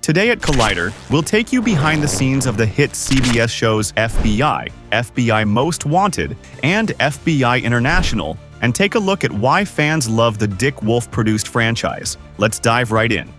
Today at Collider, we'll take you behind the scenes of the hit CBS shows FBI, FBI Most Wanted, and FBI International, and take a look at why fans love the Dick Wolf-produced franchise. Let's dive right in.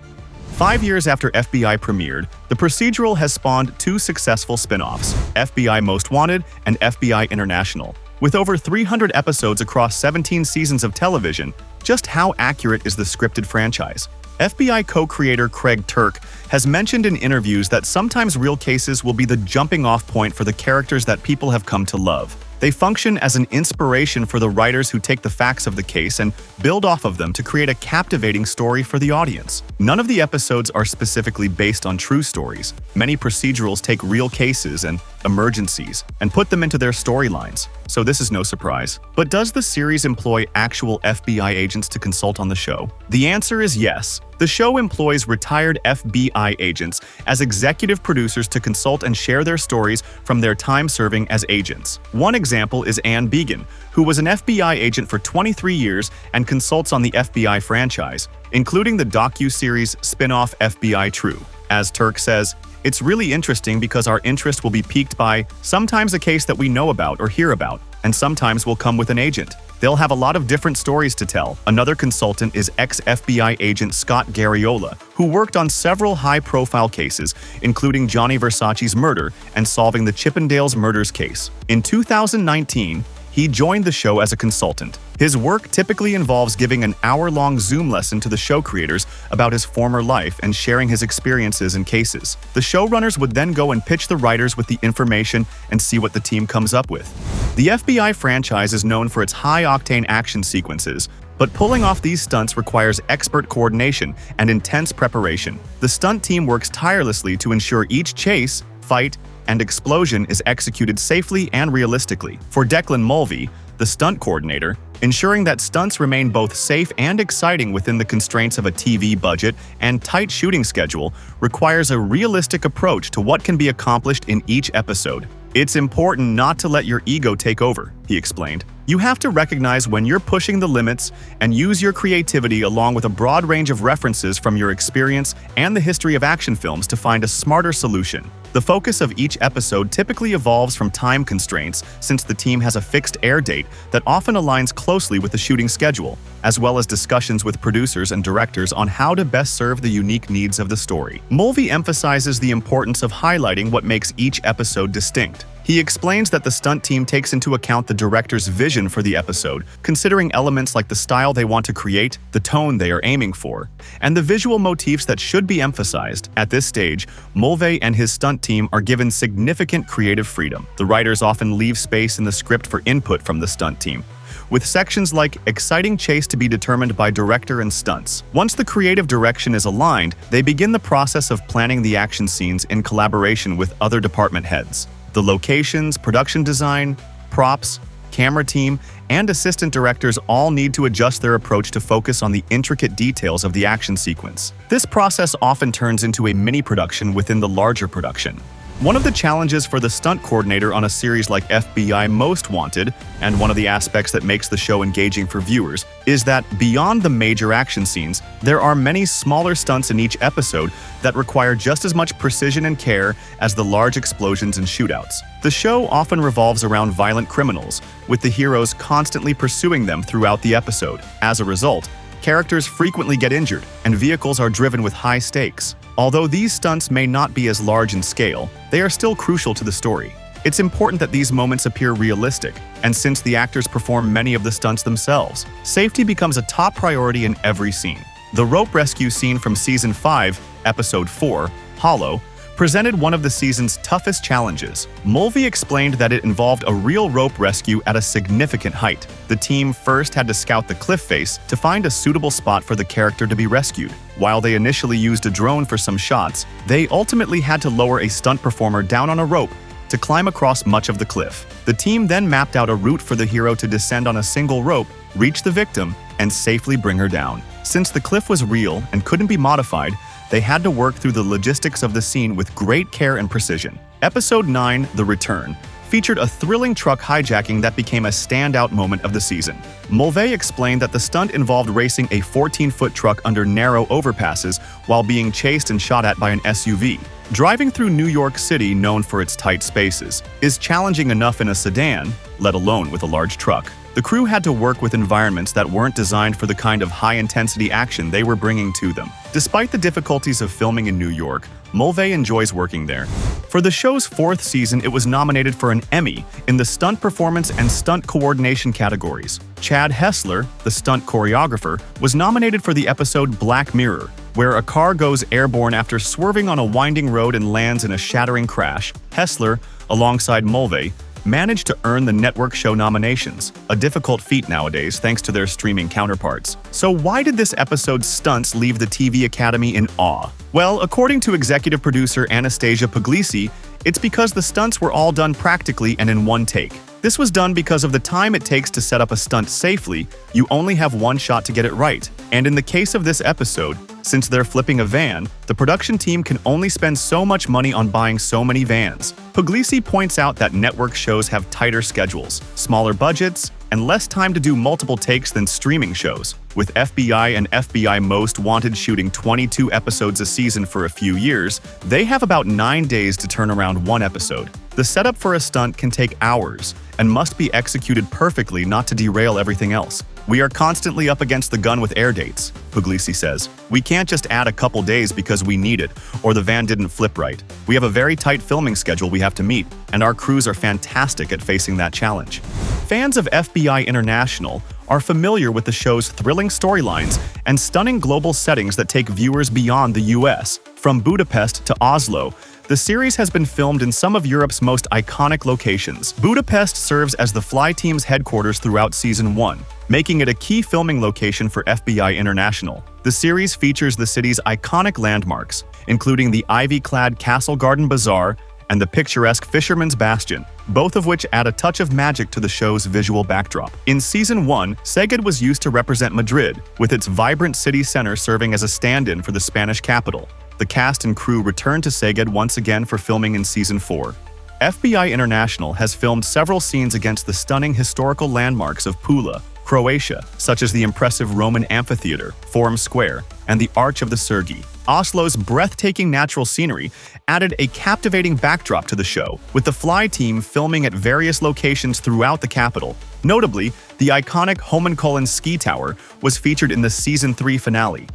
5 years after FBI premiered, the procedural has spawned two successful spin-offs, FBI Most Wanted and FBI International. With over 300 episodes across 17 seasons of television, just how accurate is the scripted franchise? FBI co-creator Craig Turk has mentioned in interviews that sometimes real cases will be the jumping-off point for the characters that people have come to love. They function as an inspiration for the writers who take the facts of the case and build off of them to create a captivating story for the audience. None of the episodes are specifically based on true stories. Many procedurals take real cases and emergencies and put them into their storylines, so this is no surprise. But does the series employ actual FBI agents to consult on the show? The answer is yes. The show employs retired FBI agents as executive producers to consult and share their stories from their time serving as agents. One example is Anne Began, who was an FBI agent for 23 years and consults on the FBI franchise, including the docu-series spin-off FBI True. As Turk says, "It's really interesting because our interest will be piqued by sometimes a case that we know about or hear about, and sometimes will come with an agent. They'll have a lot of different stories to tell." Another consultant is ex-FBI agent Scott Garriola, who worked on several high-profile cases, including Gianni Versace's murder and solving the Chippendales murders case. In 2019, he joined the show as a consultant. His work typically involves giving an hour-long Zoom lesson to the show creators about his former life and sharing his experiences in cases. The showrunners would then go and pitch the writers with the information and see what the team comes up with. The FBI franchise is known for its high-octane action sequences, but pulling off these stunts requires expert coordination and intense preparation. The stunt team works tirelessly to ensure each chase, fight, and explosion is executed safely and realistically. For Declan Mulvey, the stunt coordinator, ensuring that stunts remain both safe and exciting within the constraints of a TV budget and tight shooting schedule requires a realistic approach to what can be accomplished in each episode. "It's important not to let your ego take over," he explained. "You have to recognize when you're pushing the limits and use your creativity along with a broad range of references from your experience and the history of action films to find a smarter solution." The focus of each episode typically evolves from time constraints since the team has a fixed air date that often aligns closely with the shooting schedule, as well as discussions with producers and directors on how to best serve the unique needs of the story. Mulvey emphasizes the importance of highlighting what makes each episode distinct. He explains that the stunt team takes into account the director's vision for the episode, considering elements like the style they want to create, the tone they are aiming for, and the visual motifs that should be emphasized. At this stage, Mulvey and his stunt team are given significant creative freedom. The writers often leave space in the script for input from the stunt team, with sections like exciting chase to be determined by director and stunts. Once the creative direction is aligned, they begin the process of planning the action scenes in collaboration with other department heads. The locations, production design, props, camera team, and assistant directors all need to adjust their approach to focus on the intricate details of the action sequence. This process often turns into a mini-production within the larger production. One of the challenges for the stunt coordinator on a series like FBI Most Wanted, and one of the aspects that makes the show engaging for viewers, is that beyond the major action scenes, there are many smaller stunts in each episode that require just as much precision and care as the large explosions and shootouts. The show often revolves around violent criminals, with the heroes constantly pursuing them throughout the episode. As a result, characters frequently get injured, and vehicles are driven with high stakes. Although these stunts may not be as large in scale, they are still crucial to the story. It's important that these moments appear realistic, and since the actors perform many of the stunts themselves, safety becomes a top priority in every scene. The rope rescue scene from Season 5, Episode 4, Hollow, presented one of the season's toughest challenges. Mulvey explained that it involved a real rope rescue at a significant height. The team first had to scout the cliff face to find a suitable spot for the character to be rescued. While they initially used a drone for some shots, they ultimately had to lower a stunt performer down on a rope to climb across much of the cliff. The team then mapped out a route for the hero to descend on a single rope, reach the victim, and safely bring her down. Since the cliff was real and couldn't be modified, they had to work through the logistics of the scene with great care and precision. Episode 9, The Return, featured a thrilling truck hijacking that became a standout moment of the season. Mulvey explained that the stunt involved racing a 14-foot truck under narrow overpasses while being chased and shot at by an SUV. Driving through New York City, known for its tight spaces, is challenging enough in a sedan, let alone with a large truck. The crew had to work with environments that weren't designed for the kind of high-intensity action they were bringing to them. Despite the difficulties of filming in New York, Mulvey enjoys working there. For the show's 4th season, it was nominated for an Emmy in the Stunt Performance and Stunt Coordination categories. Chad Hessler, the stunt choreographer, was nominated for the episode Black Mirror, where a car goes airborne after swerving on a winding road and lands in a shattering crash. Hessler, alongside Mulvey, managed to earn the network show nominations, a difficult feat nowadays thanks to their streaming counterparts. So why did this episode's stunts leave the TV Academy in awe? Well, according to executive producer Anastasia Puglisi, it's because the stunts were all done practically and in one take. This was done because of the time it takes to set up a stunt safely. You only have one shot to get it right. And in the case of this episode, since they're flipping a van, the production team can only spend so much money on buying so many vans. Puglisi points out that network shows have tighter schedules, smaller budgets, and less time to do multiple takes than streaming shows. With FBI and FBI Most Wanted shooting 22 episodes a season for a few years, they have about 9 days to turn around one episode. The setup for a stunt can take hours and must be executed perfectly not to derail everything else. We are constantly up against the gun with air dates, Puglisi says. We can't just add a couple days because we need it, or the van didn't flip right. We have a very tight filming schedule we have to meet, and our crews are fantastic at facing that challenge. Fans of FBI International are familiar with the show's thrilling storylines and stunning global settings that take viewers beyond the US. From Budapest to Oslo, the series has been filmed in some of Europe's most iconic locations. Budapest serves as the Fly Team's headquarters throughout Season 1, making it a key filming location for FBI International. The series features the city's iconic landmarks, including the ivy-clad Castle Garden Bazaar and the picturesque Fisherman's Bastion, both of which add a touch of magic to the show's visual backdrop. In Season 1, Szeged was used to represent Madrid, with its vibrant city center serving as a stand-in for the Spanish capital. The cast and crew returned to Szeged once again for filming in Season 4. FBI International has filmed several scenes against the stunning historical landmarks of Pula, Croatia, such as the impressive Roman amphitheater, Forum Square, and the Arch of the Sergi. Oslo's breathtaking natural scenery added a captivating backdrop to the show, with the Fly Team filming at various locations throughout the capital. Notably, the iconic Holmenkollen ski tower was featured in the Season 3 finale.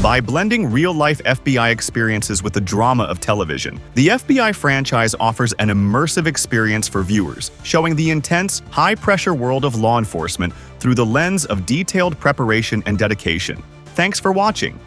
By blending real-life FBI experiences with the drama of television, the FBI franchise offers an immersive experience for viewers, showing the intense, high-pressure world of law enforcement through the lens of detailed preparation and dedication. Thanks for watching.